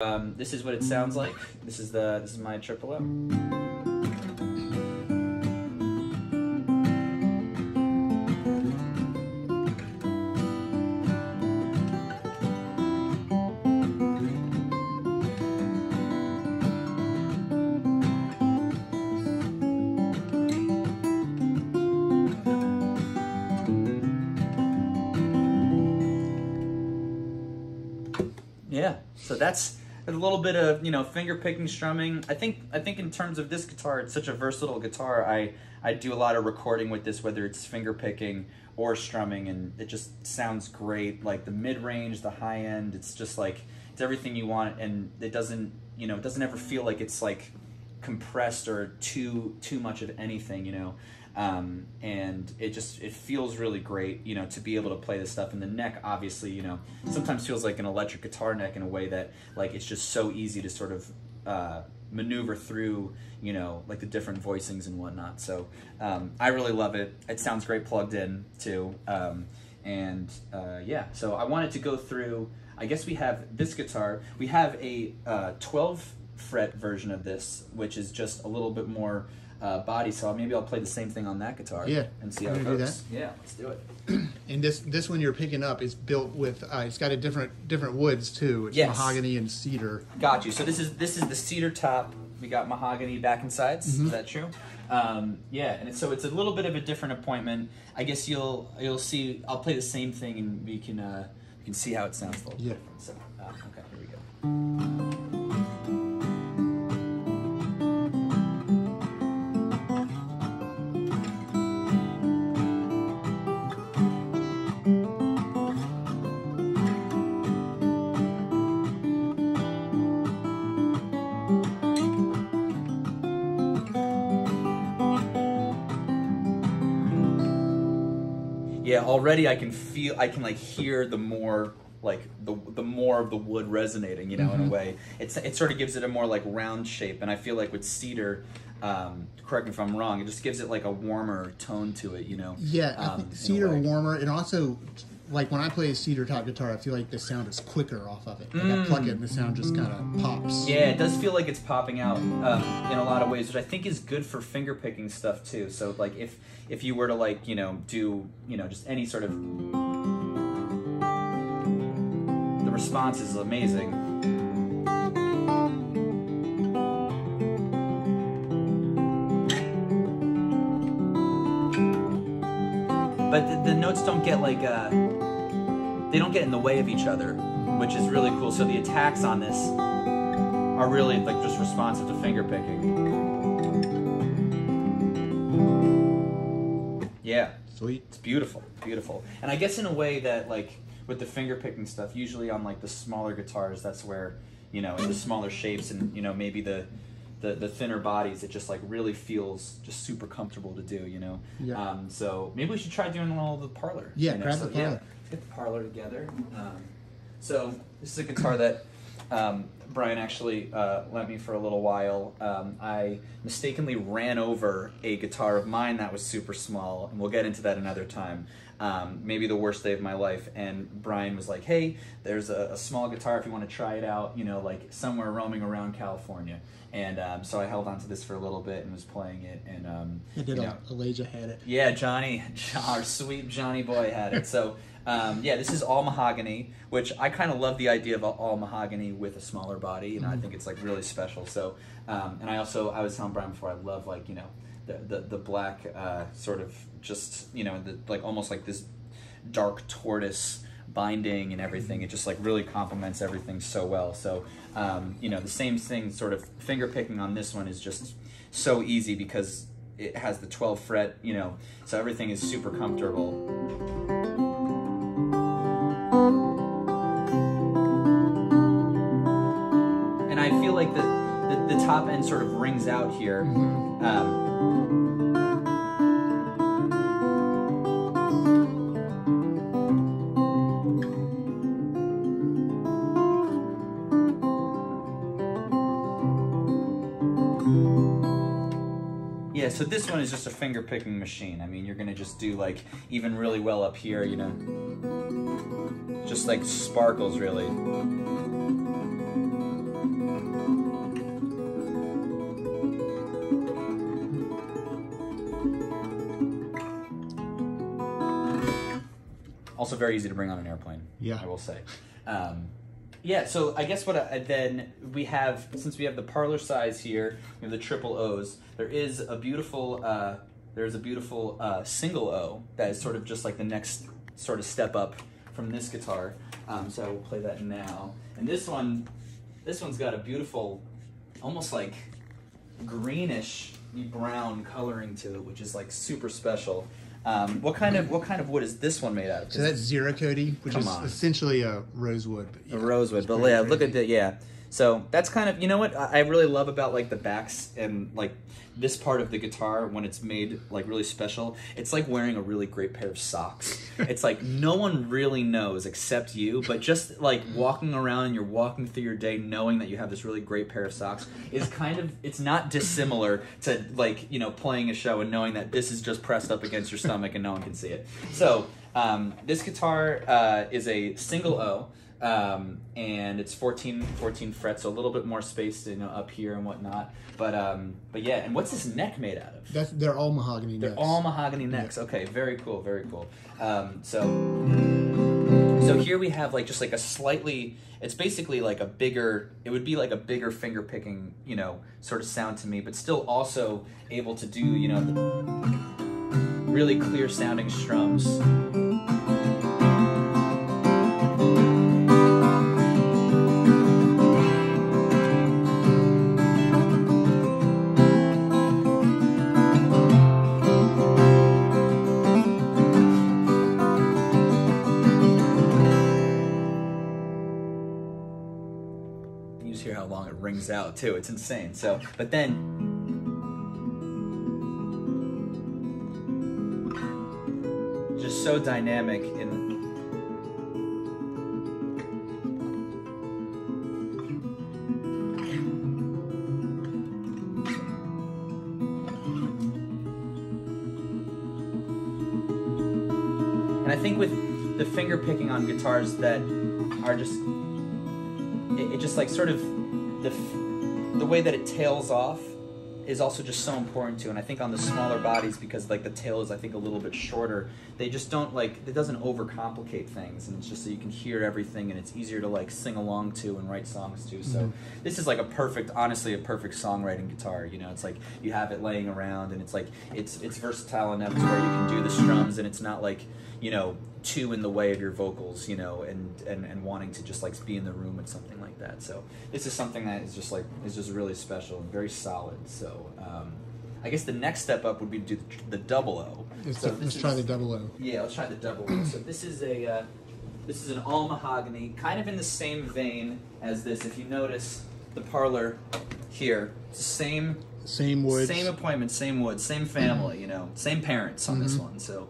This is what it sounds like. This is my triple O. Yeah, so that's a little bit of, you know, finger picking, strumming. I think in terms of this guitar, it's such a versatile guitar. I do a lot of recording with this, whether it's finger picking or strumming, and it just sounds great. Like the mid range, the high end, it's just like it's everything you want, and it doesn't, you know, it doesn't ever feel like it's like compressed or too much of anything, you know. And it feels really great, you know, to be able to play this stuff. And the neck, obviously, you know, sometimes feels like an electric guitar neck in a way that, like, it's just so easy to sort of maneuver through, you know, like the different voicings and whatnot. So I really love it. It sounds great plugged in too. Yeah, so I wanted to go through, I guess we have this guitar. We have a 12 fret version of this, which is just a little bit more body, so maybe I'll play the same thing on that guitar. Yeah, and see how it goes. Yeah, let's do it. And this one you're picking up is built with it's got a different woods too. It's yes. mahogany and cedar. Got you. So this is the cedar top. We got mahogany back and sides. Mm-hmm. Is that true? Yeah, and so it's a little bit of a different appointment. I guess you'll see. I'll play the same thing, and we can see how it sounds a little yeah. different. So okay, here we go. Yeah, already I can like hear the more like the more of the wood resonating, you know, in a way. It sort of gives it a more like round shape, and I feel like with cedar, correct me if I'm wrong, it just gives it like a warmer tone to it, you know. Yeah, I think cedar warmer, and also like when I play a cedar top guitar, I feel like the sound is quicker off of it. Like I pluck it and the sound just kind of pops. Yeah, it does feel like it's popping out in a lot of ways, which I think is good for finger picking stuff too. So like if you were to like, you know, do, you know, just any sort of, the response is amazing. But the notes don't get like, they don't get in the way of each other, which is really cool. So the attacks on this are really like just responsive to finger picking. Yeah. Sweet. It's beautiful, beautiful. And I guess in a way that like with the finger picking stuff, usually on like the smaller guitars, that's where, you know, in the smaller shapes and, you know, maybe the thinner bodies, it just like really feels just super comfortable to do, you know. Yeah. So maybe we should try doing a little of the Parlour. Yeah, you know? grab the Parlour. Yeah, let's get the Parlour together. So this is a guitar that Brian actually lent me for a little while. I mistakenly ran over a guitar of mine that was super small, and we'll get into that another time. Maybe the worst day of my life, and Brian was like, hey, there's a small guitar if you want to try it out, you know, like somewhere roaming around California. And so I held on to this for a little bit and was playing it, and Elijah had it. Yeah, Johnny, our sweet Johnny boy had it. So yeah, this is all mahogany, which I kind of love the idea of all mahogany with a smaller body, and I think it's like really special. So and I was telling Brian before, I love like, you know, the black sort of just, you know, like almost like this dark tortoise binding and everything. It just like really complements everything so well. So you know, the same thing, sort of finger picking on this one is just so easy because it has the 12 fret, you know, so everything is super comfortable. And I feel like the top end sort of rings out here. Yeah, so this one is just a finger picking machine. I mean, you're gonna just do like even really well up here, you know, just like sparkles really. Also very easy to bring on an airplane. Yeah, I will say. Yeah, so I guess then we have, since we have the Parlour size here, we have the triple O's. There is a beautiful single O that is sort of just like the next sort of step up from this guitar. So I will play that now. And this one's got a beautiful, almost like greenish brown coloring to it, which is like super special. What kind of wood is this one made out of? So that's Ziricote, which is essentially a rosewood. But yeah, a rosewood, but yeah, look at that, yeah. So that's kind of, you know what I really love about like the backs and like this part of the guitar when it's made like really special. It's like wearing a really great pair of socks. It's like no one really knows except you, but just like walking around and you're walking through your day knowing that you have this really great pair of socks is kind of, it's not dissimilar to like, you know, playing a show and knowing that this is just pressed up against your stomach and no one can see it. So this guitar is a single O. And it's 14 frets, so a little bit more space, you know, up here and whatnot. But yeah, and what's this neck made out of? They're all mahogany necks. They're all mahogany necks. Yeah. Okay, very cool, very cool. So here we have like just like a slightly, it's basically like a bigger, it would be like a bigger finger picking, you know, sort of sound to me, but still also able to do, you know, really clear sounding strums. Hear how long it rings out too. It's insane. So, but then just so dynamic in and I think with the finger picking on guitars that are just it just like sort of the way that it tails off is also just so important too. And I think on the smaller bodies, because like the tail is I think a little bit shorter, they just don't like, it doesn't overcomplicate things, and it's just so you can hear everything and it's easier to like sing along to and write songs to. So this is like honestly a perfect songwriting guitar. You know, it's like you have it laying around and it's like it's versatile enough to where you can do the strums and it's not like, you know, too in the way of your vocals, you know, and wanting to just like be in the room with something like that. So this is something that is just really special and very solid. So I guess the next step up would be to do the double O. Let's try the double O. Yeah, let's try the double O. So this is an all mahogany, kind of in the same vein as this. If you notice the Parlour here, it's the same wood, same appointment, same wood, same family, you know, same parents on this one. So,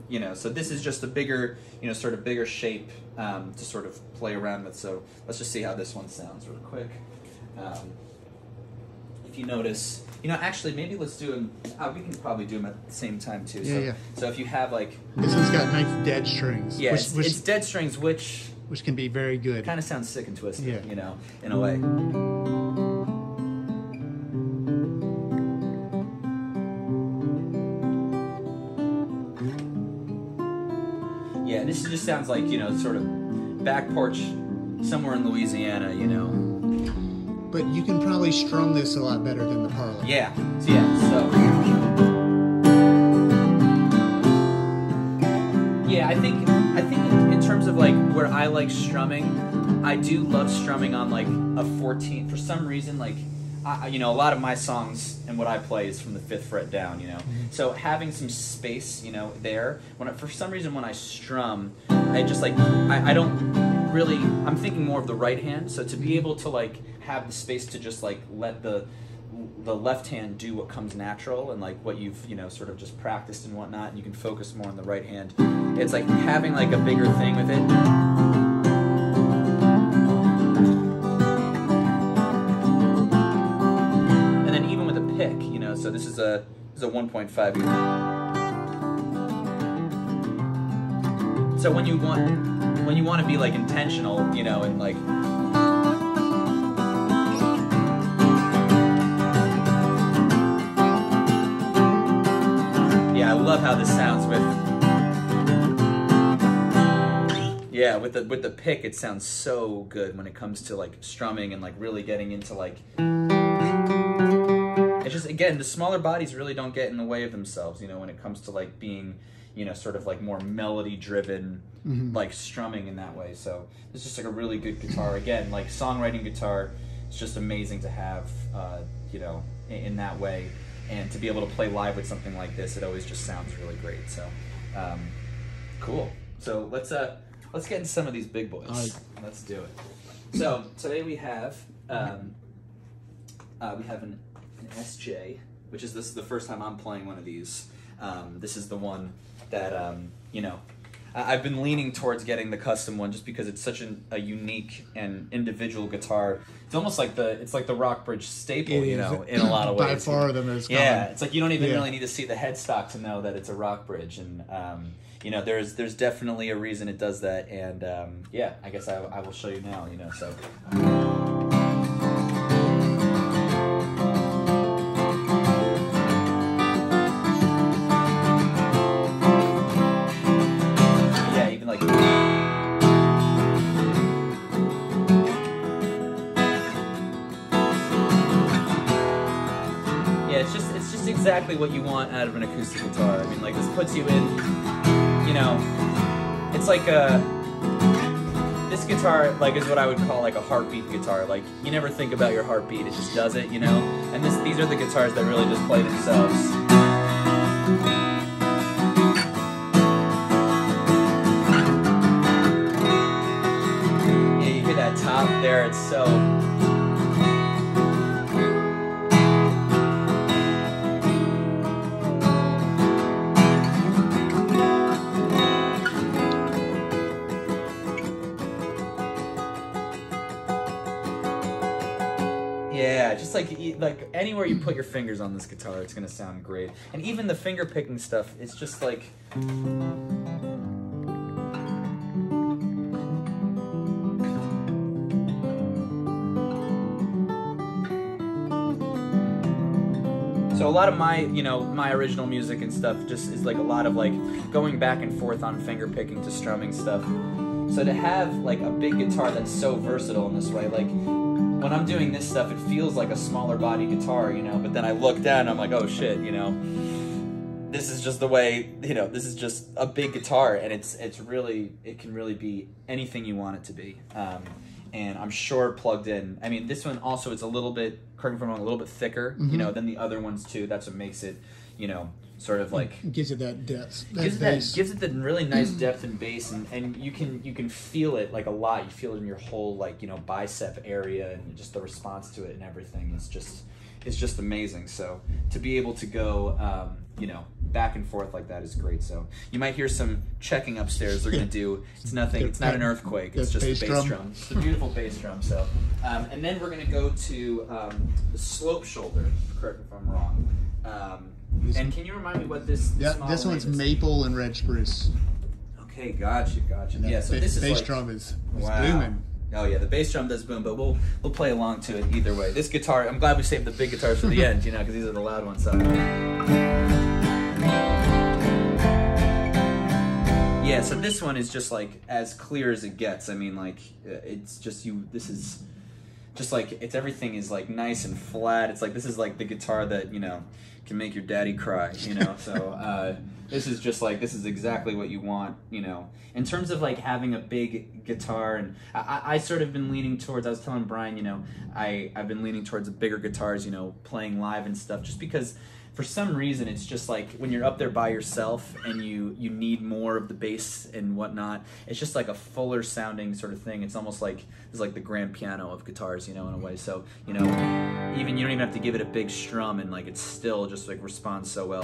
you know, so this is just a bigger, you know, sort of bigger shape to sort of play around with. So let's just see how this one sounds real quick. If you notice, you know, actually maybe let's do them, we can probably do them at the same time too. So, yeah. So if you have like... This one's got nice dead strings. Yeah, it's dead strings, which can be very good. Kind of sounds sick and twisted, you know, in a way. Yeah, this just sounds like, you know, sort of back porch somewhere in Louisiana, you know. But you can probably strum this a lot better than the Parlour. Yeah, so. Yeah, I think in terms of like where I like strumming, I do love strumming on like a 14. For some reason, like, you know, a lot of my songs and what I play is from the 5th fret down, you know. So having some space, you know, there. For some reason when I strum, I just like, I don't really, I'm thinking more of the right hand. So to be able to like have the space to just like let the left hand do what comes natural and like what you've, you know, sort of just practiced and whatnot, and you can focus more on the right hand. It's like having like a bigger thing with it. And then even with a pick, you know, so this is a 1.5 here. So when you want to be like intentional, you know, and like Yeah, with the pick, it sounds so good when it comes to like strumming and like really getting into like. It's just, again, the smaller bodies really don't get in the way of themselves, you know, when it comes to like being, you know, sort of like more melody driven, like strumming in that way. So it's just like a really good guitar. Again, like songwriting guitar, it's just amazing to have, you know, in that way, and to be able to play live with something like this, it always just sounds really great. So, cool. So let's get into some of these big boys. Let's do it. So today we have an SJ, which is, this is the first time I'm playing one of these. This is the one that, you know, I've been leaning towards getting the custom one just because it's such a unique and individual guitar. It's almost like the Rockbridge staple, you know, in a lot of ways. By far the most common. Yeah, it's like you don't even really need to see the headstock to know that it's a Rockbridge, and you know, there's definitely a reason it does that, and yeah, I guess I will show you now, you know, so. Exactly what you want out of an acoustic guitar. I mean, like, this puts you in, you know, it's like this guitar, like, is what I would call like a heartbeat guitar. Like, you never think about your heartbeat, it just does it, you know? And these are the guitars that really just play themselves. Yeah, you hear that top there, it's so... Yeah, just like anywhere you put your fingers on this guitar, it's gonna sound great. And even the finger picking stuff, it's just like. So a lot of my, you know, my original music and stuff just is like a lot of like going back and forth on finger picking to strumming stuff. So to have like a big guitar that's so versatile in this way, like. When I'm doing this stuff, it feels like a smaller body guitar, you know, but then I look down and I'm like, oh shit, you know, this is just the way, you know, this is just a big guitar, and it's really, it can really be anything you want it to be. And I'm sure plugged in, I mean, this one also is a little bit, correct me if I'm wrong, a little bit thicker, you know, than the other ones too. That's what makes it, you know, sort of like gives it that depth. Gives it the really nice depth and bass, and you can feel it like a lot. You feel it in your whole, like, you know, bicep area, and just the response to it and everything is just amazing. So to be able to go you know, back and forth like that is great. So you might hear some checking upstairs. They're gonna do, it's nothing, it's not an earthquake, it's just a bass drum. It's a beautiful bass drum. So and then we're gonna go to the slope shoulder, correct me if I'm wrong. And can you remind me what this this one's maple and red spruce. Okay, gotcha. Yeah, so this is bass like, drum is wow. booming. Oh yeah, the bass drum does boom, but we'll play along to it either way. This guitar, I'm glad we saved the big guitars for the end, you know, because these are the loud ones. So. Yeah, so this one is just like as clear as it gets. I mean, like, it's just this is just like, it's, everything is like nice and flat. It's like, this is like the guitar that, you know, can make your daddy cry, you know. So this is just like, this is exactly what you want, you know, in terms of like having a big guitar. And I sort of been leaning towards, I was telling Brian, you know, I've been leaning towards the bigger guitars, you know, playing live and stuff, just because for some reason it's just like when you're up there by yourself and you need more of the bass and whatnot, it's just like a fuller sounding sort of thing. It's almost like it's like the grand piano of guitars, you know, in a way. So, you know, even you don't even have to give it a big strum, and like it still just like responds so well.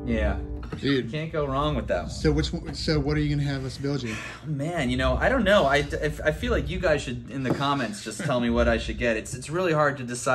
Yeah. You Dude. can't go wrong with that one. So what are you gonna have us build you? Man, you know, I don't know. I feel like you guys should, in the comments, just tell me what I should get. It's really hard to decide.